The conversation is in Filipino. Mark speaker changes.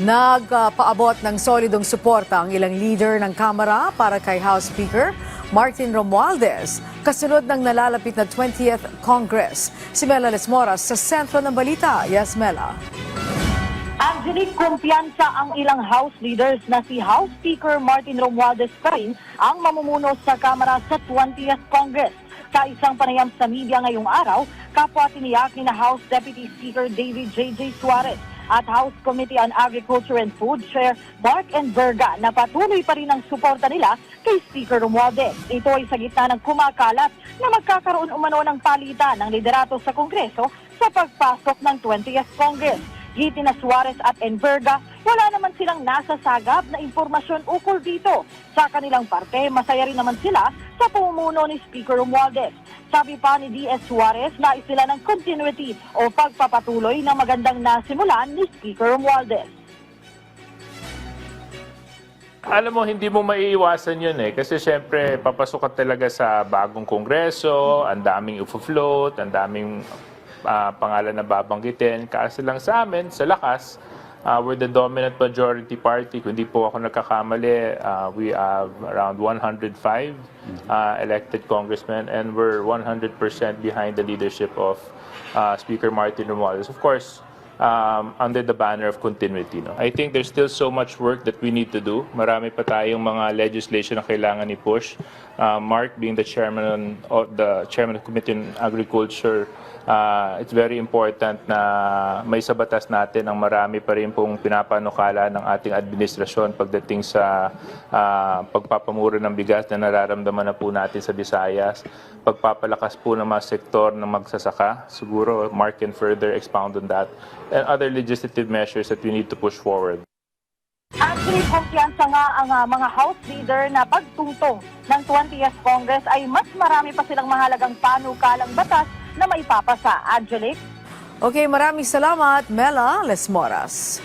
Speaker 1: Nagpaabot ng solidong suporta ang ilang leader ng Kamara para kay House Speaker Martin Romualdez, kasunod ng nalalapit na 20th Congress. Si Mela Lesmoras sa sentro ng balita. Yes, Mela.
Speaker 2: Angelique, kumpiyansa ang ilang House leaders na si House Speaker Martin Romualdez pa rin ang mamumuno sa Kamara sa 20th Congress. Sa isang panayam sa media ngayong araw, kapwa tiniyak ni na House Deputy Speaker David J.J. Suarez at House Committee on Agriculture and Food Chair Mark Enverga na patuloy pa rin ang suporta nila kay Speaker Romualdez. Ito ay sa gitna ng kumakalat na magkakaroon umano ng palitan ng liderato sa Kongreso sa pagpasok ng 20th Congress. Giti na Suarez at Enverga, wala naman silang nasasagap na impormasyon ukol dito. Sa kanilang parte, masaya rin naman sila sa pamumuno ni Speaker Romualdez. Sabi pa ni D.S. Suarez, nais sila ng continuity o pagpapatuloy ng magandang nasimulan ni Speaker Romualdez.
Speaker 3: Alam mo, hindi mo maiiwasan yun kasi syempre papasok ka talaga sa bagong kongreso, ang daming ufo-float, ang daming pangalan na babanggitin. Kasi lang sa amin, sa lakas, we're the dominant majority party. Kung hindi po ako nagkakamali, we have around 105 elected congressmen and we're 100% behind the leadership of Speaker Martin Romualdez. Of course, under the banner of continuity. No? I think there's still so much work that we need to do. Marami pa tayong mga legislation na kailangan i-push. Mark being the chairman of Committee on Agriculture, it's very important na may sa batas natin ang marami pa rin pong pinapanukala ng ating administrasyon pagdating sa pagpapamura ng bigas na nararamdaman na po natin sa Visayas, pagpapalakas po ng mga sektor ng magsasaka. Siguro Mark can further expound on that, and other legislative measures that we need to push forward.
Speaker 2: Actually, kumpiyansa nga ang mga House leader na pagtungtong ng 20th Congress ay mas marami pa silang mahalagang panukalang batas na maipapasa. Angelique?
Speaker 1: Okay, maraming salamat, Mela Lesmoras.